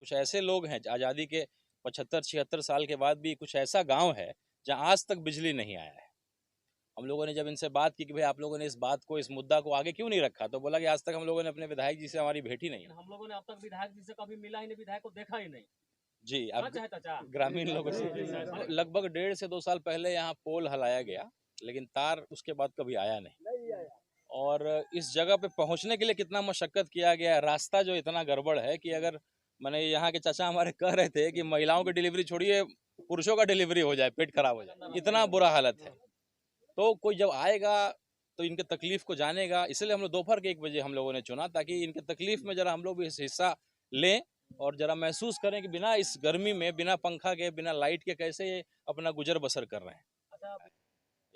कुछ ऐसे लोग हैं, आज़ादी के 75-76 साल के बाद भी कुछ ऐसा गांव है जहां आज तक बिजली नहीं आया है। हम लोगों ने जब इनसे बात की कि भाई आप लोगों ने इस मुद्दा को आगे क्यों नहीं रखा, तो बोला कि आज तक हम लोगों ने अपने विधायक जी से हमारी भेंट ही नहीं है। हम लोगों ने अब तक विधायक जी से कभी मिला ही नहीं, विधायक को देखा ही नहीं। जी, अब सच है चाचा? ग्रामीण लोगों से लगभग 1.5 से 2 साल पहले यहाँ पोल हलाया गया, लेकिन तार उसके बाद कभी आया नहीं। और इस जगह पे पहुंचने के लिए कितना मशक्कत किया गया है, रास्ता जो इतना गड़बड़ है कि अगर मैंने यहाँ के चाचा हमारे कह रहे थे कि महिलाओं की डिलीवरी छोड़िए, पुरुषों का डिलीवरी हो जाए, पेट खराब हो जाए, इतना बुरा हालत है। तो कोई जब आएगा तो इनके तकलीफ को जानेगा, इसलिए हम लोग दोपहर के 1 बजे हम लोगों ने चुना, ताकि इनके तकलीफ में जरा हम लोग भी हिस्सा लें और जरा महसूस करें कि बिना इस गर्मी में, बिना पंखा के, बिना लाइट के कैसे ये अपना गुजर बसर कर रहे हैं।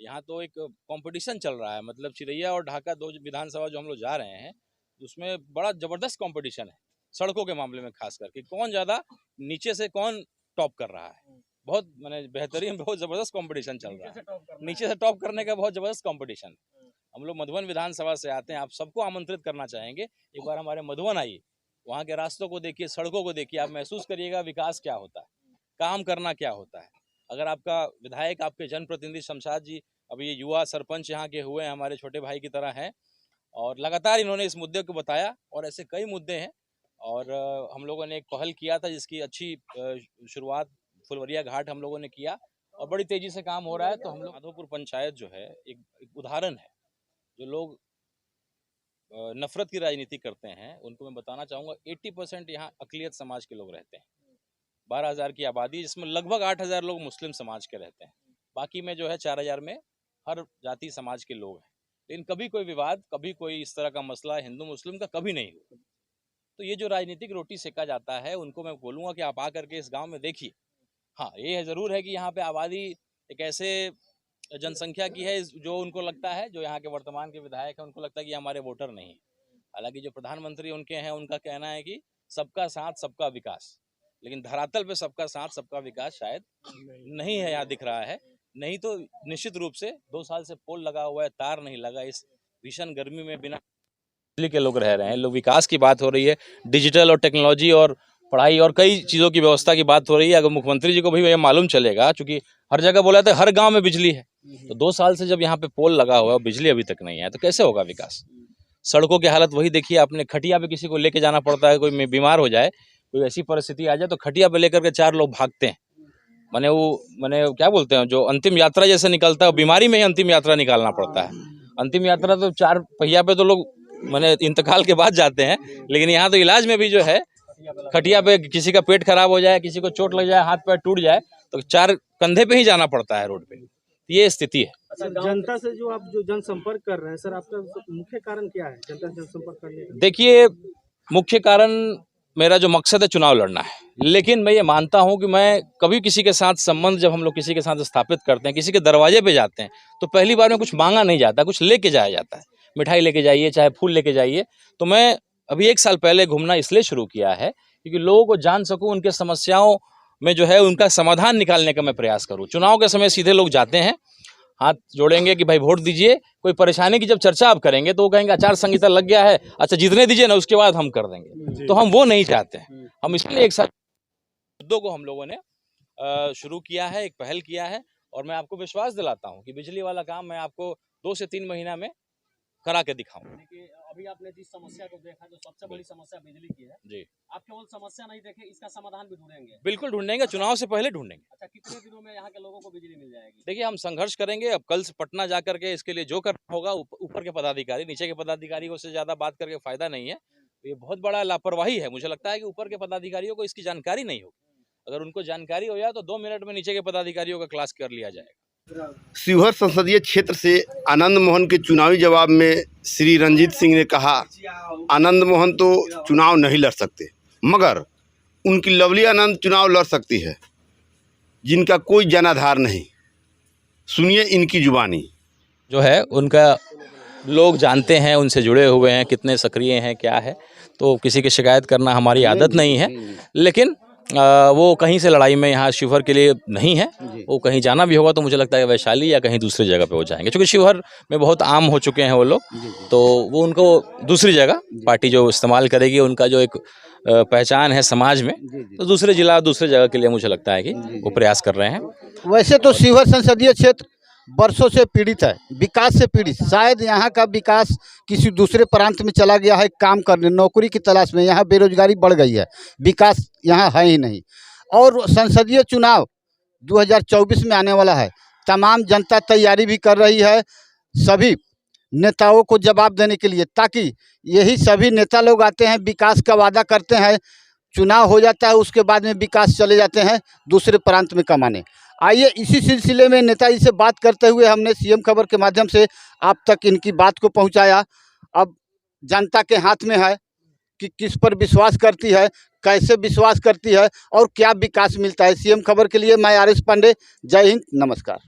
यहाँ तो एक कंपटीशन चल रहा है, मतलब चिरैया और ढाका 2 विधानसभा जो हम लोग जा रहे हैं, उसमें बड़ा जबरदस्त कंपटीशन है सड़कों के मामले में, खास करके कौन ज़्यादा नीचे से कौन टॉप कर रहा है। बहुत माने बेहतरीन, बहुत जबरदस्त कंपटीशन चल रहा है, नीचे से टॉप करने का बहुत जबरदस्त कंपटीशन। हम लोग मधुबन विधानसभा से आते हैं, आप सबको आमंत्रित करना चाहेंगे, एक बार हमारे मधुबन आइए, वहाँ के रास्तों को देखिए, सड़कों को देखिए, आप महसूस करिएगा विकास क्या होता है, काम करना क्या होता है। अगर आपका विधायक, आपके जनप्रतिनिधि शमशाद जी, अभी ये युवा सरपंच यहाँ के हुए हैं, हमारे छोटे भाई की तरह हैं, और लगातार इन्होंने इस मुद्दे को बताया, और ऐसे कई मुद्दे हैं। और हम लोगों ने एक पहल किया था जिसकी अच्छी शुरुआत फुलवरिया घाट हम लोगों ने किया, और बड़ी तेजी से काम हो रहा है। तो हम लोग माधोपुर पंचायत जो है एक उदाहरण है। जो लोग नफरत की राजनीति करते हैं, उनको मैं बताना चाहूँगा 80% यहाँ अक़लियत समाज के लोग रहते हैं। 12,000 की आबादी, जिसमें लगभग 8,000 लोग मुस्लिम समाज के रहते हैं, बाकी में जो है 4,000 में हर जाति समाज के लोग हैं। लेकिन कभी कोई विवाद, कभी कोई इस तरह का मसला हिंदू मुस्लिम का कभी नहीं हुआ। तो ये जो राजनीतिक रोटी सेका जाता है, उनको मैं बोलूँगा कि आप आकर के इस गांव में देखिए। हाँ, ये ज़रूर है कि यहाँ पे आबादी एक ऐसे जनसंख्या की है जो उनको लगता है, जो यहाँ के वर्तमान के विधायक हैं, उनको लगता है कि हमारे वोटर नहीं है। हालांकि जो प्रधानमंत्री उनके हैं, उनका कहना है कि सबका साथ सबका विकास, लेकिन धरातल पे सबका साथ सबका विकास शायद नहीं है, यहाँ दिख रहा है। नहीं तो निश्चित रूप से 2 साल से पोल लगा हुआ है, तार नहीं लगा, इस भीषण गर्मी में बिना बिजली के लोग रह रहे हैं। लोग विकास की बात हो रही है, डिजिटल और टेक्नोलॉजी और पढ़ाई और कई चीज़ों की व्यवस्था की बात हो रही है। अगर मुख्यमंत्री जी को भी ये मालूम चलेगा, चूंकि हर जगह बोला था हर गांव में बिजली है, तो 2 साल से जब यहाँ पे पोल लगा हुआ है, बिजली अभी तक नहीं है, तो कैसे होगा विकास। सड़कों की हालत वही देखिए आपने, खटिया पे किसी को लेके जाना पड़ता है, कोई बीमार हो जाए, कोई ऐसी परिस्थिति आ जाए, तो खटिया पे लेकर के 4 लोग भागते हैं। मैंने क्या बोलते हैं, जो अंतिम यात्रा जैसे निकलता है, बीमारी में ही अंतिम यात्रा निकालना पड़ता है। अंतिम यात्रा तो 4 पहिया पे तो लोग इंतकाल के बाद जाते हैं, लेकिन यहाँ तो इलाज में भी जो है खटिया पे किसी का पेट खराब हो जाए, किसी को चोट लग जाए, हाथ पैर टूट जाए, तो 4 कंधे पे ही जाना पड़ता है रोड पे। ये स्थिति है। जनता से जो आप जनसंपर्क कर रहे हैं सर, आपका मुख्य कारण क्या है जनता से जनसंपर्क करने का? देखिए, मुख्य कारण मेरा जो मकसद है चुनाव लड़ना है, लेकिन मैं ये मानता हूं कि मैं कभी किसी के साथ संबंध, जब हम लोग किसी के साथ स्थापित करते हैं, किसी के दरवाजे पे जाते हैं, तो पहली बार में कुछ मांगा नहीं जाता, कुछ लेके जाया जाता है। मिठाई लेके जाइए, चाहे फूल लेके जाइए। तो मैं अभी 1 साल पहले घूमना इसलिए शुरू किया है क्योंकि लोगों को जान सकूं, उनके समस्याओं में जो है उनका समाधान निकालने का मैं प्रयास करूं। चुनाव के समय सीधे लोग जाते हैं, हाथ जोड़ेंगे कि भाई वोट दीजिए, कोई परेशानी की जब चर्चा आप करेंगे तो वो कहेंगे आचार संहिता लग गया है, अच्छा जीतने दीजिए ना, उसके बाद हम कर देंगे। तो हम वो नहीं चाहते हैं। हम इसलिए 1 साल मुद्दों को हम लोगों ने शुरू किया है, एक पहल किया है, और मैं आपको विश्वास दिलाता हूं कि बिजली वाला काम मैं आपको 2 से 3 महीना में करा के दिखाऊंगा। अभी आपने जिस समस्या को देखा, जो सबसे बड़ी समस्या बिजली की है जी, आप केवल समस्या नहीं देखे, इसका समाधान भी ढूंढेंगे? बिल्कुल ढूंढेंगे, चुनाव से पहले ढूंढेंगे। अच्छा, कितने दिनों में यहाँ के लोगों को बिजली मिल जाएगी? देखिए, हम संघर्ष करेंगे। अब कल से पटना जा करके इसके लिए जो करना होगा, ऊपर के पदाधिकारी, नीचे के पदाधिकारियों से ज्यादा बात करके फायदा नहीं है। ये बहुत बड़ा लापरवाही है। मुझे लगता है कि ऊपर के पदाधिकारियों को इसकी जानकारी नहीं होगी। अगर उनको जानकारी हो जाए तो 2 मिनट में नीचे के पदाधिकारियों का क्लास कर लिया जाएगा। शिवहर संसदीय क्षेत्र से आनंद मोहन के चुनावी जवाब में श्री रंजीत सिंह ने कहा, आनंद मोहन तो चुनाव नहीं लड़ सकते, मगर उनकी लवली आनंद चुनाव लड़ सकती है, जिनका कोई जनाधार नहीं। सुनिए इनकी जुबानी। जो है उनका लोग जानते हैं, उनसे जुड़े हुए हैं, कितने सक्रिय हैं, क्या है, तो किसी की शिकायत करना हमारी आदत नहीं है। लेकिन वो कहीं से लड़ाई में यहाँ शिवहर के लिए नहीं है। वो कहीं जाना भी होगा तो मुझे लगता है वैशाली या कहीं दूसरी जगह पे वो जाएंगे, क्योंकि शिवहर में बहुत आम हो चुके हैं वो लोग, तो वो उनको दूसरी जगह पार्टी जो इस्तेमाल करेगी, उनका जो एक पहचान है समाज में, तो दूसरे जिला दूसरे जगह के लिए मुझे लगता है कि वो प्रयास कर रहे हैं। वैसे तो शिवहर संसदीय क्षेत्र बरसों से पीड़ित है, विकास से पीड़ित। शायद यहाँ का विकास किसी दूसरे प्रांत में चला गया है काम करने, नौकरी की तलाश में। यहाँ बेरोजगारी बढ़ गई है, विकास यहाँ है ही नहीं। और संसदीय चुनाव 2024 में आने वाला है, तमाम जनता तैयारी भी कर रही है सभी नेताओं को जवाब देने के लिए, ताकि यही सभी नेता लोग आते हैं, विकास का वादा करते हैं, चुनाव हो जाता है, उसके बाद में विकास चले जाते हैं दूसरे प्रांत में कमाने। आइए इसी सिलसिले में नेताजी से बात करते हुए हमने सीएम खबर के माध्यम से आप तक इनकी बात को पहुंचाया। अब जनता के हाथ में है कि किस पर विश्वास करती है, कैसे विश्वास करती है और क्या विकास मिलता है। सीएम खबर के लिए मैं आर एस पांडे, जय हिंद, नमस्कार।